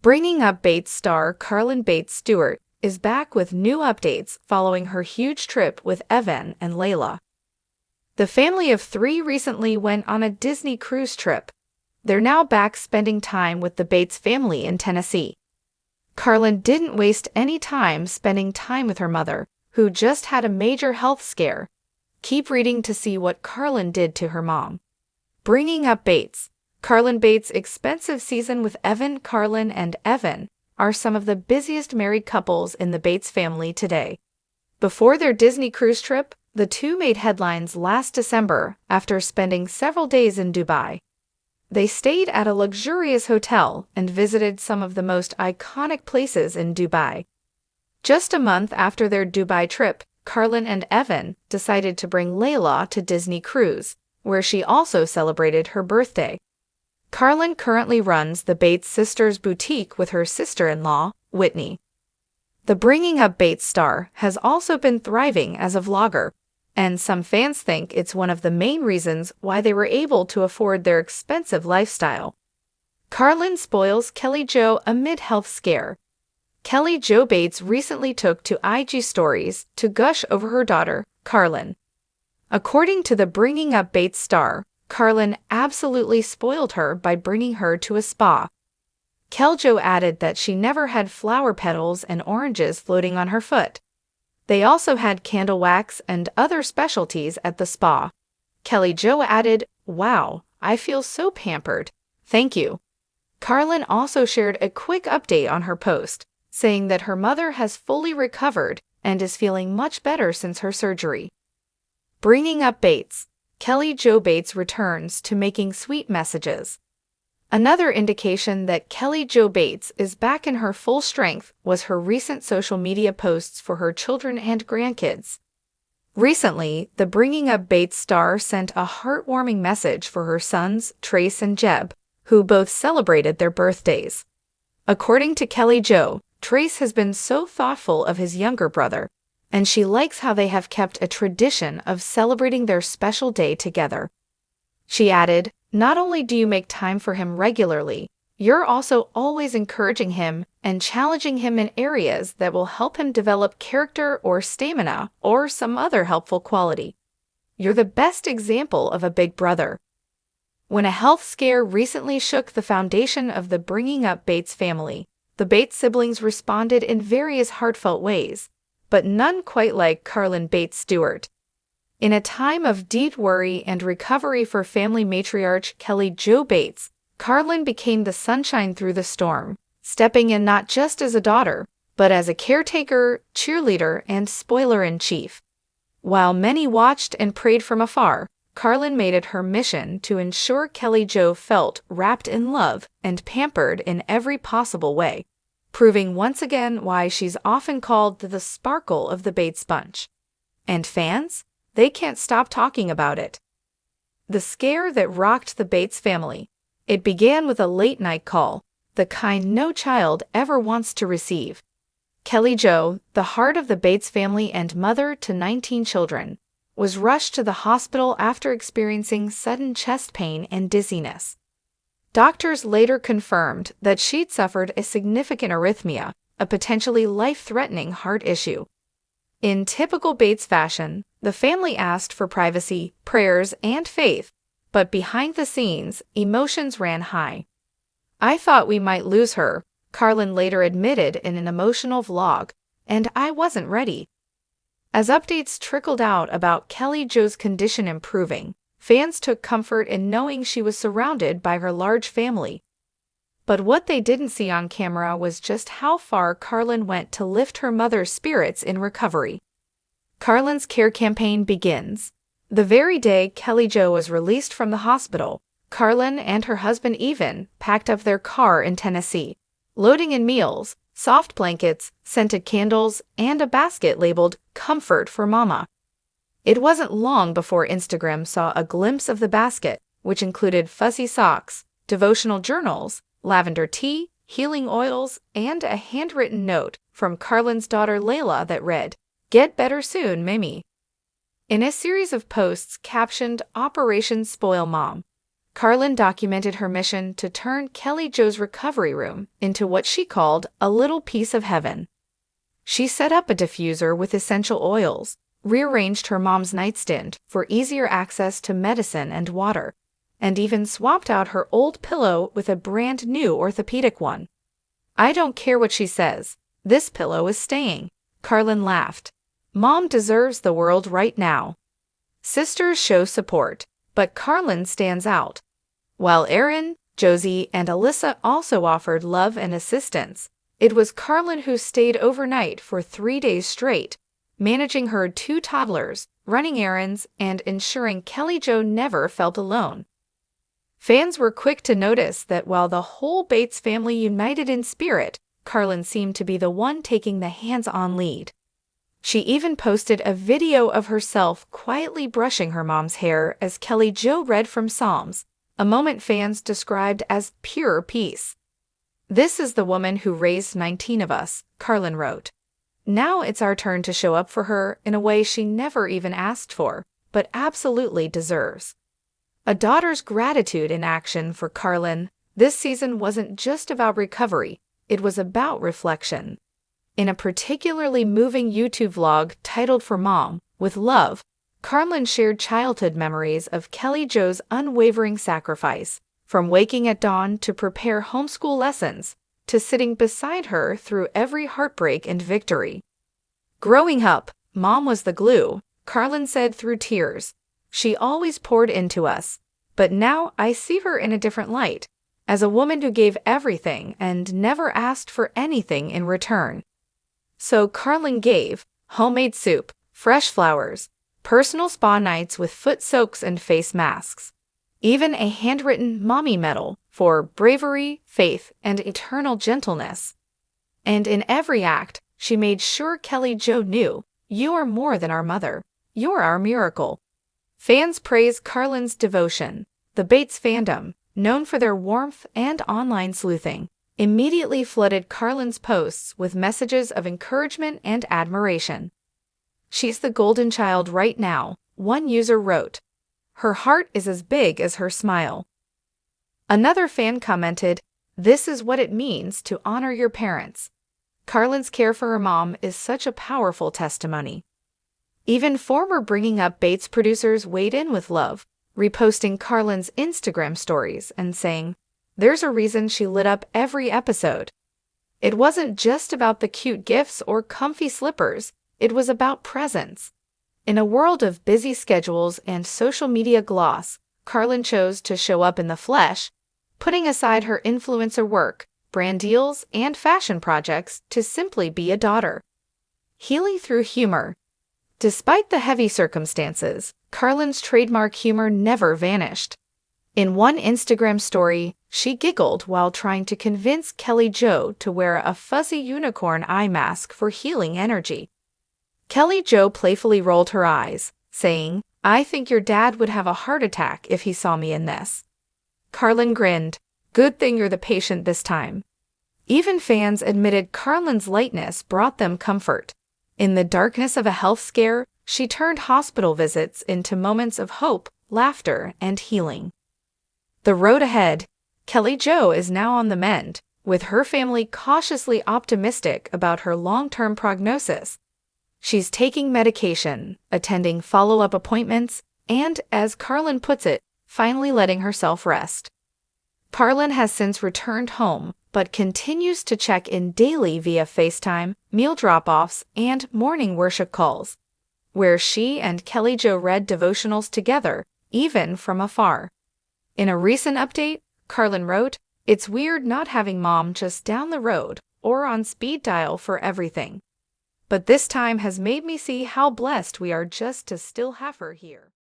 Bringing Up Bates star Carlin Bates-Stewart is back with new updates following her huge trip with Evan and Layla. The family of three recently went on a Disney cruise trip. They're now back spending time with the Bates family in Tennessee. Carlin didn't waste any time spending time with her mother, who just had a major health scare. Keep reading to see what Carlin did to her mom. Bringing Up Bates. Carlin Bates' expensive season with Evan. Carlin and Evan are some of the busiest married couples in the Bates family today. Before their Disney cruise trip, the two made headlines last December after spending several days in Dubai. They stayed at a luxurious hotel and visited some of the most iconic places in Dubai. Just a month after their Dubai trip, Carlin and Evan decided to bring Layla to Disney Cruise, where she also celebrated her birthday. Carlin currently runs the Bates sisters' boutique with her sister-in-law, Whitney. The Bringing Up Bates star has also been thriving as a vlogger, and some fans think it's one of the main reasons why they were able to afford their expensive lifestyle. Carlin spoils Kelly Jo amid health scare. Kelly Jo Bates recently took to IG stories to gush over her daughter, Carlin. According to the Bringing Up Bates star, Carlin absolutely spoiled her by bringing her to a spa. Kelly Jo added that she never had flower petals and oranges floating on her foot. They also had candle wax and other specialties at the spa. Kelly Jo added, "Wow, I feel so pampered. Thank you." Carlin also shared a quick update on her post, saying that her mother has fully recovered and is feeling much better since her surgery. Bringing Up Bates. Kelly Jo Bates returns to making sweet messages. Another indication that Kelly Jo Bates is back in her full strength was her recent social media posts for her children and grandkids. Recently, the Bringing Up Bates star sent a heartwarming message for her sons, Trace and Jeb, who both celebrated their birthdays. According to Kelly Jo, Trace has been so thoughtful of his younger brother, and she likes how they have kept a tradition of celebrating their special day together. She added, "Not only do you make time for him regularly, you're also always encouraging him and challenging him in areas that will help him develop character or stamina or some other helpful quality. You're the best example of a big brother." When a health scare recently shook the foundation of the Bringing Up Bates family, the Bates siblings responded in various heartfelt ways, but none quite like Carlin Bates-Stewart. In a time of deep worry and recovery for family matriarch Kelly Jo Bates, Carlin became the sunshine through the storm, stepping in not just as a daughter, but as a caretaker, cheerleader, and spoiler-in-chief. While many watched and prayed from afar, Carlin made it her mission to ensure Kelly Jo felt wrapped in love and pampered in every possible way, proving once again why she's often called the sparkle of the Bates bunch. And fans? They can't stop talking about it. The scare that rocked the Bates family. It began with a late-night call, the kind no child ever wants to receive. Kelly Jo, the heart of the Bates family and mother to 19 children, was rushed to the hospital after experiencing sudden chest pain and dizziness. Doctors later confirmed that she'd suffered a significant arrhythmia, a potentially life-threatening heart issue. In typical Bates fashion, the family asked for privacy, prayers, and faith, but behind the scenes, emotions ran high. "I thought we might lose her," Carlin later admitted in an emotional vlog, "and I wasn't ready." As updates trickled out about Kelly Jo's condition improving, fans took comfort in knowing she was surrounded by her large family. But what they didn't see on camera was just how far Carlin went to lift her mother's spirits in recovery. Carlin's care campaign begins. The very day Kelly Jo was released from the hospital, Carlin and her husband Evan packed up their car in Tennessee, loading in meals, soft blankets, scented candles, and a basket labeled "Comfort for Mama." It wasn't long before Instagram saw a glimpse of the basket, which included fuzzy socks, devotional journals, lavender tea, healing oils, and a handwritten note from Carlin's daughter Layla that read, "Get better soon, Mimi." In a series of posts captioned "Operation Spoil Mom," Carlin documented her mission to turn Kelly Jo's recovery room into what she called a little piece of heaven. She set up a diffuser with essential oils, rearranged her mom's nightstand for easier access to medicine and water, and even swapped out her old pillow with a brand new orthopedic one. "I don't care what she says. This pillow is staying," Carlin laughed. "Mom deserves the world right now." Sisters show support, but Carlin stands out. While Erin, Josie, and Alyssa also offered love and assistance, it was Carlin who stayed overnight for 3 days straight, managing her 2 toddlers, running errands, and ensuring Kelly Jo never felt alone. Fans were quick to notice that while the whole Bates family united in spirit, Carlin seemed to be the one taking the hands-on lead. She even posted a video of herself quietly brushing her mom's hair as Kelly Jo read from Psalms, a moment fans described as pure peace. "This is the woman who raised 19 of us," Carlin wrote. "Now it's our turn to show up for her in a way she never even asked for, but absolutely deserves." A daughter's gratitude in action for Carlin. This season wasn't just about recovery, it was about reflection. In a particularly moving YouTube vlog titled "For Mom, with Love," Carlin shared childhood memories of Kelly Jo's unwavering sacrifice, from waking at dawn to prepare homeschool lessons, to sitting beside her through every heartbreak and victory. "Growing up, Mom was the glue," Carlin said through tears. "She always poured into us, but now I see her in a different light, as a woman who gave everything and never asked for anything in return." So Carlin gave homemade soup, fresh flowers, personal spa nights with foot soaks and face masks, even a handwritten mommy medal for bravery, faith, and eternal gentleness. And in every act, she made sure Kelly Jo knew, "You are more than our mother. You're our miracle." Fans praise Carlin's devotion. The Bates fandom, known for their warmth and online sleuthing, immediately flooded Carlin's posts with messages of encouragement and admiration. "She's the golden child right now," one user wrote. "Her heart is as big as her smile." Another fan commented, "This is what it means to honor your parents." Carlin's care for her mom is such a powerful testimony. Even former Bringing Up Bates producers weighed in with love, reposting Carlin's Instagram stories and saying, "There's a reason she lit up every episode." It wasn't just about the cute gifts or comfy slippers, it was about presence. In a world of busy schedules and social media gloss, Carlin chose to show up in the flesh, putting aside her influencer work, brand deals, and fashion projects to simply be a daughter. Healing through humor. Despite the heavy circumstances, Carlin's trademark humor never vanished. In one Instagram story, she giggled while trying to convince Kelly Jo to wear a fuzzy unicorn eye mask for healing energy. Kelly Jo playfully rolled her eyes, saying, "I think your dad would have a heart attack if he saw me in this." Carlin grinned, "Good thing you're the patient this time." Even fans admitted Carlin's lightness brought them comfort. In the darkness of a health scare, she turned hospital visits into moments of hope, laughter, and healing. The road ahead. Kelly Jo is now on the mend, with her family cautiously optimistic about her long-term prognosis. She's taking medication, attending follow-up appointments, and, as Carlin puts it, finally letting herself rest. Carlin has since returned home, but continues to check in daily via FaceTime, meal drop-offs, and morning worship calls, where she and Kelly Jo read devotionals together, even from afar. In a recent update, Carlin wrote, "It's weird not having Mom just down the road or on speed dial for everything. But this time has made me see how blessed we are just to still have her here."